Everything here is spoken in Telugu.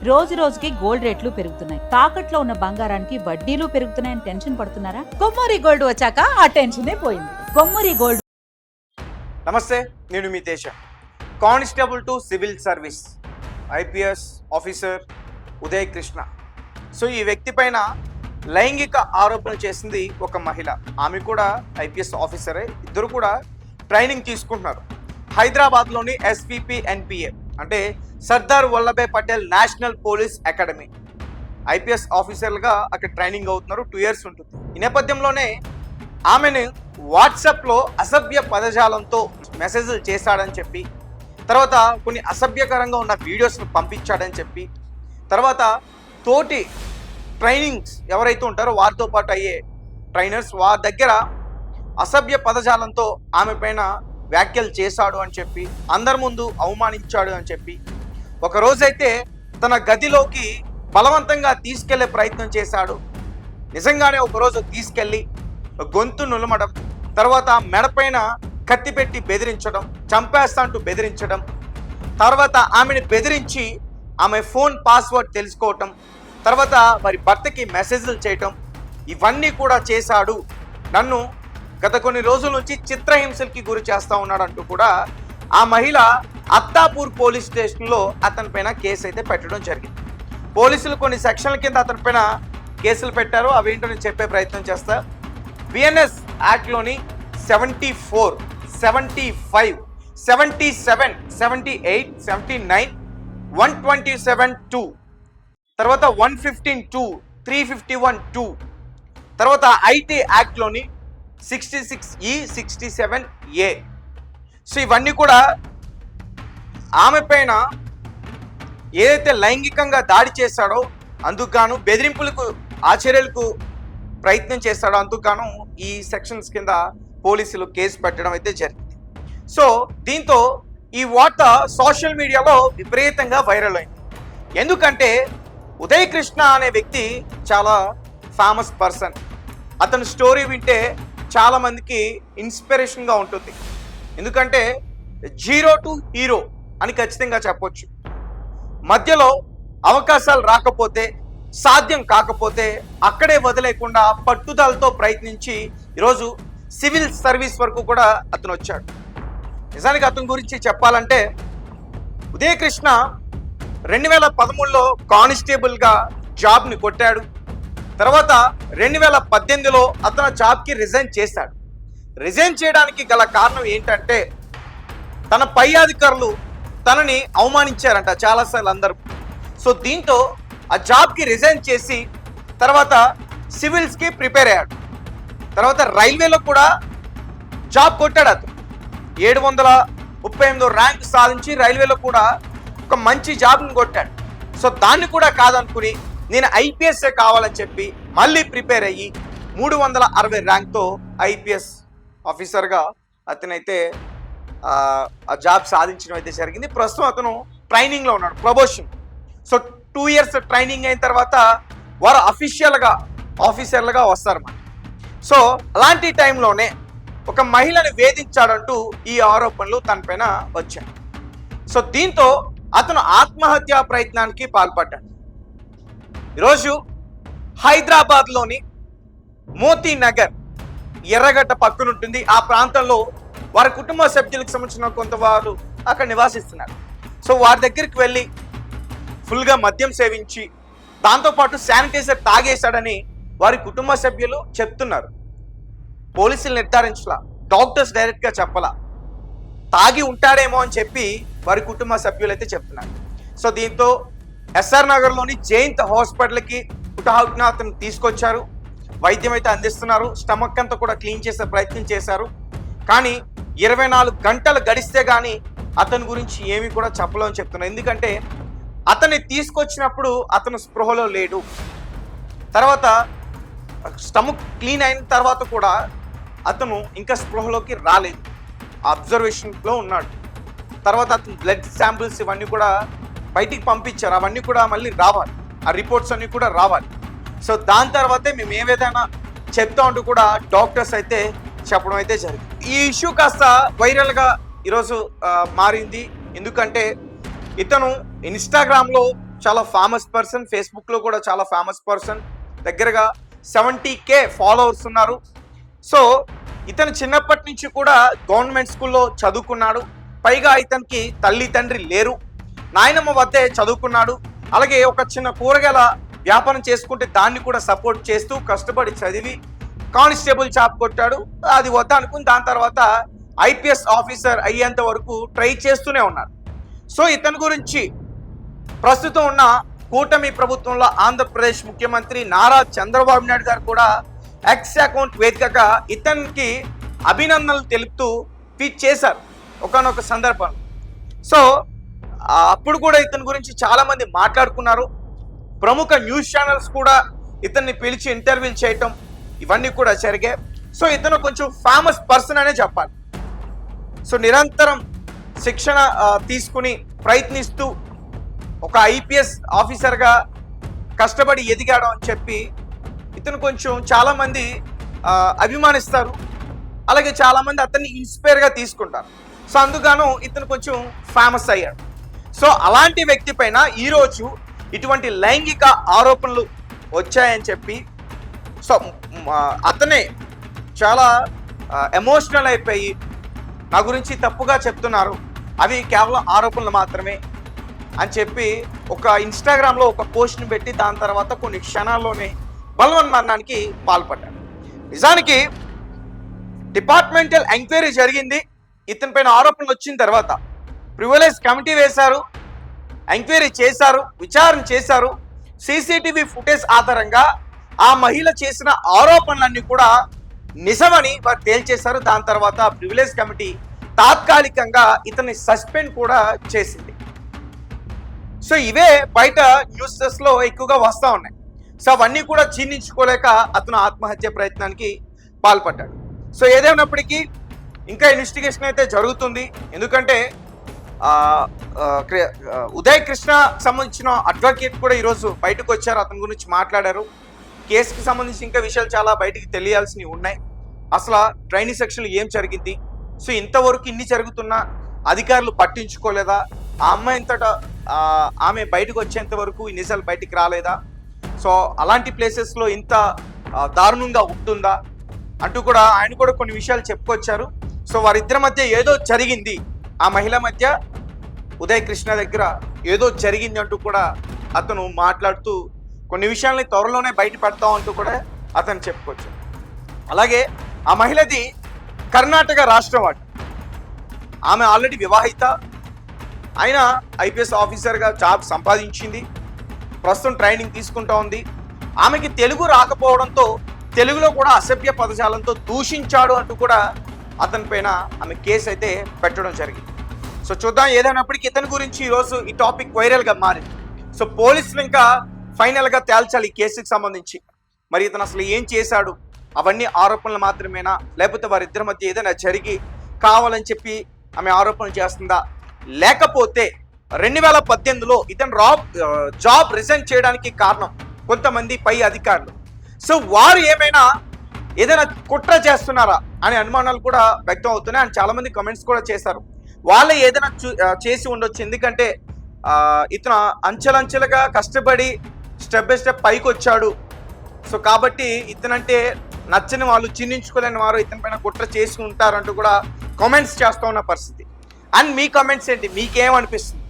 రోజు రోజుకి గోల్డ్ రేట్లు పెరుగుతున్నాయి. తాకట్లో ఉన్న బంగారానికి వడ్డీలు పెరుగుతున్నాయని టెన్షన్ పడుతున్నారా? కొమ్మూరి గోల్డ్ వచ్చాక ఆ టెన్షనే పోయింది. కొమ్మూరి గోల్డ్. నమస్తే, నేను మీ Teja. Constable to civil service IPS officer Uday Krishna. So ఈ వ్యక్తి పైన లైంగిక ఆరోపణలు చేసింది ఒక మహిళ. ఆమె కూడా ఐపీఎస్ ఆఫీసరే. ఇద్దరు కూడా ట్రైనింగ్ తీసుకుంటున్నారు హైదరాబాద్లోని ఎస్పీపీ ఎన్పిఏ, అంటే Sardar Vallabhbhai Patel national police academy. IPS ఆఫీసర్లుగా అక్కడ ట్రైనింగ్ అవుతున్నారు. 2 years ఉంటుంది. ఈ నేపథ్యంలోనే ఆమెను వాట్సాప్లో అసభ్య పదజాలంతో మెసేజ్లు చేశాడని చెప్పి, తర్వాత కొన్ని అసభ్యకరంగా ఉన్న వీడియోస్ను పంపించాడని చెప్పి, తర్వాత తోటి ట్రైనింగ్స్ ఎవరైతే ఉంటారో వారితో పాటు అయ్యే ట్రైనర్స్ వారి దగ్గర అసభ్య పదజాలంతో ఆమె పైన వ్యాఖ్యలు చేశాడు అని చెప్పి, అందరి ముందు అవమానించాడు అని చెప్పి, ఒకరోజైతే తన గదిలోకి బలవంతంగా తీసుకెళ్లే ప్రయత్నం చేశాడు. నిజంగానే ఒకరోజు తీసుకెళ్ళి గొంతు నులమడం, తర్వాత మెడపైన కత్తి పెట్టి బెదిరించడం, చంపేస్తా అంటూ బెదిరించడం, తర్వాత ఆమెను బెదిరించి ఆమె ఫోన్ పాస్వర్డ్ తెలుసుకోవటం, తర్వాత వారి భర్తకి మెసేజ్లు చేయటం, ఇవన్నీ కూడా చేశాడు. నన్ను గత కొన్ని రోజుల నుంచి చిత్రహింసలకి గురి చేస్తూ ఉన్నాడు అంటూ కూడా ఆ మహిళ అత్తాపూర్ పోలీస్ స్టేషన్లో అతని పైన కేసు అయితే పెట్టడం జరిగింది. పోలీసులు కొన్ని సెక్షన్ల కింద అతని పైన కేసులు పెట్టారు. అవేంటో నేను చెప్పే ప్రయత్నం చేస్తా. బిఎన్ఎస్ యాక్ట్లోని 74, 75, 77, 78, 79, 127(2), తర్వాత 115(2), 351(2), తర్వాత ఐటీ యాక్ట్లోని 66E, 67A. సో ఇవన్నీ కూడా ఆమె పైన ఏదైతే లైంగికంగా దాడి చేశాడో అందుకు గాను, బెదిరింపులకు ఆచర్యలకు ప్రయత్నం చేశాడో అందుకు గాను ఈ సెక్షన్స్ కింద పోలీసులు కేసు పెట్టడం అయితే జరిగింది. సో దీంతో ఈ వార్త సోషల్ మీడియాలో విపరీతంగా వైరల్ అయింది. ఎందుకంటే ఉదయ్ కృష్ణ అనే వ్యక్తి చాలా ఫేమస్ పర్సన్. అతని స్టోరీ వింటే చాలామందికి ఇన్స్పిరేషన్గా ఉంటుంది. ఎందుకంటే 0 to hero అని ఖచ్చితంగా చెప్పొచ్చు. మధ్యలో అవకాశాలు రాకపోతే, సాధ్యం కాకపోతే అక్కడే వదిలేకుండా పట్టుదలతో ప్రయత్నించి ఈరోజు సివిల్ సర్వీస్ వరకు కూడా అతను వచ్చాడు. నిజానికి అతని గురించి చెప్పాలంటే ఉదయ్ కృష్ణ 2013లో కానిస్టేబుల్గా జాబ్ని కొట్టాడు. తర్వాత 2018లో అతను జాబ్కి రిజైన్ చేశాడు. రిజైన్ చేయడానికి గల కారణం ఏంటంటే తన పై అధికారులు తనని అవమానించారంట చాలాసార్లు అందరూ. సో దీంతో ఆ జాబ్కి రిజైన్ చేసి తర్వాత సివిల్స్కి ప్రిపేర్ అయ్యాడు. తర్వాత రైల్వేలో కూడా జాబ్ కొట్టాడు. అతను 738 ర్యాంక్ సాధించి రైల్వేలో కూడా ఒక మంచి జాబ్ని కొట్టాడు. సో దాన్ని కూడా కాదనుకుని నేను ఐపీఎస్ఏ కావాలని చెప్పి మళ్ళీ ప్రిపేర్ అయ్యి 360 ర్యాంక్తో ఐపీఎస్ ఆఫీసర్గా అతనైతే ఆ జాబ్ సాధించడం అయితే జరిగింది. ప్రస్తుతం అతను ట్రైనింగ్లో ఉన్నాడు, ప్రమోషన్. సో 2 years ట్రైనింగ్ అయిన తర్వాత వారు అఫీషియల్గా ఆఫీసర్లుగా వస్తారన్నమాట. సో అలాంటి టైంలోనే ఒక మహిళను వేధించాడంటూ ఈ ఆరోపణలు తన పైన వచ్చాయి. సో దీంతో అతను ఆత్మహత్యా ప్రయత్నానికి పాల్పడ్డాడు. ఈరోజు హైదరాబాద్లోని మోతీ నగర్, ఎర్రగడ్డ పక్కన ఉంటుంది. ఆ ప్రాంతంలో వారి కుటుంబ సభ్యులకు సంబంధించిన కొంత వారు అక్కడ నివాసిస్తున్నారు. సో వారి దగ్గరికి వెళ్ళి ఫుల్గా మద్యం సేవించి దాంతోపాటు శానిటైజర్ తాగేశాడని వారి కుటుంబ సభ్యులు చెప్తున్నారు. పోలీసులు నిర్ధారించలా, డాక్టర్స్ డైరెక్ట్గా చెప్పలా, తాగి ఉంటాడేమో అని చెప్పి వారి కుటుంబ సభ్యులు అయితే చెప్తున్నారు. సో దీంతో ఎస్ఆర్ నగర్లోని జయంత్ హాస్పిటల్కి హుటాహుటిన అతను తీసుకొచ్చారు. వైద్యం అయితే అందిస్తున్నారు. స్టమక్ అంతా కూడా క్లీన్ చేసే ప్రయత్నం చేశారు. కానీ 24 గంటలు గడిస్తే కానీ అతని గురించి ఏమీ కూడా చెప్పలేమని చెప్తున్నారు. ఎందుకంటే అతన్ని తీసుకొచ్చినప్పుడు అతను స్పృహలో లేడు. తర్వాత స్టమక్ క్లీన్ అయిన తర్వాత కూడా అతను ఇంకా స్పృహలోకి రాలేదు, అబ్జర్వేషన్లో ఉన్నాడు. తర్వాత అతను బ్లడ్ శాంపిల్స్ ఇవన్నీ కూడా బయటికి పంపించారు. అవన్నీ కూడా మళ్ళీ రావాలి, ఆ రిపోర్ట్స్ అన్నీ కూడా రావాలి. సో దాని తర్వాతే మేము ఏదైనా చెప్తా ఉంటూ కూడా డాక్టర్స్ అయితే చెప్పడం అయితే జరిగింది. ఈ ఇష్యూ కాస్త వైరల్గా ఈరోజు మారింది. ఎందుకంటే ఇతను ఇన్స్టాగ్రామ్లో చాలా ఫేమస్ పర్సన్, ఫేస్బుక్లో కూడా చాలా ఫేమస్ పర్సన్, దగ్గరగా 70K ఫాలోవర్స్ ఉన్నారు. సో ఇతను చిన్నప్పటి నుంచి కూడా గవర్నమెంట్ స్కూల్లో చదువుకున్నాడు. పైగా ఇతనికి తల్లి తండ్రి లేరు, నాయనమ్మ వద్దే చదువుకున్నాడు. అలాగే ఒక చిన్న కూరగాయల వ్యాపారం చేసుకుంటే దాన్ని కూడా సపోర్ట్ చేస్తూ కష్టపడి చదివి కానిస్టేబుల్ జాబ్ కొట్టాడు. అది వద్ద అనుకుని దాని తర్వాత IPS ఆఫీసర్ అయ్యేంత వరకు ట్రై చేస్తూనే ఉన్నాడు. సో ఇతని గురించి ప్రస్తుతం ఉన్న కూటమి ప్రభుత్వంలో ఆంధ్రప్రదేశ్ ముఖ్యమంత్రి నారా చంద్రబాబు నాయుడు గారు కూడా ఎక్స్ అకౌంట్ వేదికగా ఇతనికి అభినందనలు తెలుపుతూ ట్వీట్ చేశారు ఒకానొక సందర్భంలో. సో అప్పుడు కూడా ఇతని గురించి చాలా మంది మాట్లాడుకున్నారు. ప్రముఖ న్యూస్ ఛానల్స్ కూడా ఇతన్ని పిలిచి ఇంటర్వ్యూలు చేయటం ఇవన్నీ కూడా జరిగాయి. సో ఇతను కొంచెం ఫేమస్ పర్సన్ అనే చెప్పాలి. సో నిరంతరం శిక్షణ తీసుకుని ప్రయత్నిస్తూ ఒక IPS ఆఫీసర్గా కష్టపడి ఎదిగాడు అని చెప్పి ఇతను కొంచెం చాలామంది అభిమానిస్తారు. అలాగే చాలామంది అతన్ని ఇన్స్పైర్గా తీసుకుంటారు. సో అందుకను ఇతను కొంచెం ఫేమస్ అయ్యాడు. సో అలాంటి వ్యక్తి పైన ఈరోజు ఇటువంటి లైంగిక ఆరోపణలు వచ్చాయని చెప్పి సో అతనే చాలా ఎమోషనల్ అయిపోయి నా గురించి తప్పుగా చెప్తున్నారు, అవి కేవలం ఆరోపణలు మాత్రమే అని చెప్పి ఒక ఇన్స్టాగ్రామ్లో ఒక పోస్ట్ని పెట్టి దాని తర్వాత కొన్ని క్షణాల్లోనే బలవన్మరణానికి పాల్పడ్డాడు. నిజానికి డిపార్ట్మెంటల్ ఎంక్వైరీ జరిగింది. ఇతని పైన ఆరోపణలు వచ్చిన తర్వాత ప్రివిలేజ్ కమిటీ వేశారు, ఎంక్వైరీ చేశారు, విచారణ చేశారు. CCTV ఫుటేజ్ ఆధారంగా ఆ మహిళ చేసిన ఆరోపణలన్నీ కూడా నిజమని వారు తేల్చేశారు. దాని తర్వాత ప్రివిలేజ్ కమిటీ తాత్కాలికంగా ఇతన్ని సస్పెండ్ కూడా చేసింది. సో ఇవే బయట న్యూసెస్లో ఎక్కువగా వస్తూ ఉన్నాయి. సో అవన్నీ కూడా జీర్ణించుకోలేక అతను ఆత్మహత్య ప్రయత్నానికి పాల్పడ్డాడు. సో ఏదేమైనప్పటికీ ఇంకా ఇన్వెస్టిగేషన్ అయితే జరుగుతుంది. ఎందుకంటే ఉదయ్ కృష్ణ సంబంధించిన అడ్వకేట్ కూడా ఈరోజు బయటకు వచ్చారు, అతని గురించి మాట్లాడారు. కేసుకి సంబంధించి ఇంకా విషయాలు చాలా బయటికి తెలియాల్సినవి ఉన్నాయి. అసలు ట్రైనింగ్ సెక్షన్లో ఏం జరిగింది, సో ఇంతవరకు ఇన్ని జరుగుతున్నా అధికారులు పట్టించుకోలేదా, ఆ అమ్మాయి అంతటా ఆమె బయటకు వచ్చేంత వరకు ఈ నిజాలు బయటికి రాలేదా, సో అలాంటి ప్లేసెస్లో ఇంత దారుణంగా ఉంటుందా అంటూ కూడా ఆయన కూడా కొన్ని విషయాలు చెప్పుకొచ్చారు. సో వారిద్దరి మధ్య ఏదో జరిగింది, ఆ మహిళ మధ్య ఉదయ్ కృష్ణ దగ్గర ఏదో జరిగింది అంటూ కూడా అతను మాట్లాడుతూ కొన్ని విషయాల్ని త్వరలోనే బయట పెడతాం అంటూ కూడా అతను చెప్పుకొచ్చాడు. అలాగే ఆ మహిళది కర్ణాటక రాష్ట్రం వాడు. ఆమె ఆల్రెడీ వివాహిత, ఆయన IPS ఆఫీసర్గా జాబ్ సంపాదించింది, ప్రస్తుతం ట్రైనింగ్ తీసుకుంటా ఉంది. ఆమెకి తెలుగు రాకపోవడంతో తెలుగులో కూడా అసభ్య పదజాలంతో దూషించాడు అంటూ కూడా అతని పైన ఆమె కేసు అయితే పెట్టడం జరిగింది. సో చూద్దాం, ఏదైనప్పటికీ ఇతని గురించి ఈరోజు ఈ టాపిక్ వైరల్గా మారింది. సో పోలీసులు ఇంకా ఫైనల్గా తేల్చాలి ఈ కేసుకి సంబంధించి. మరి ఇతను అసలు ఏం చేశాడు, అవన్నీ ఆరోపణలు మాత్రమేనా, లేకపోతే వారిద్దరి మధ్య ఏదైనా జరిగి కావాలని చెప్పి ఆమె ఆరోపణలు చేస్తుందా, లేకపోతే 2018లో ఇతను జాబ్ రిజైన్ చేయడానికి కారణం కొంతమంది పై అధికారులు. సో వారు ఏదైనా కుట్ర చేస్తున్నారా అనే అనుమానాలు కూడా వ్యక్తం అవుతున్నాయి. అని చాలా మంది కమెంట్స్ కూడా చేశారు. వాళ్ళే ఏదైనా చేసి ఉండొచ్చు. ఎందుకంటే ఇతను అంచెలంచెలుగా కష్టపడి స్టెప్ బై స్టెప్ పైకి వచ్చాడు. సో కాబట్టి ఇతనంటే నచ్చని వాళ్ళు, చిన్నించుకోలేని వారు ఇతని పైన కుట్ర చేసి ఉంటారంటూ కూడా కామెంట్స్ చేస్తూ ఉన్న పరిస్థితి. అండ్ మీ కామెంట్స్ ఏంటి, మీకేమనిపిస్తుంది?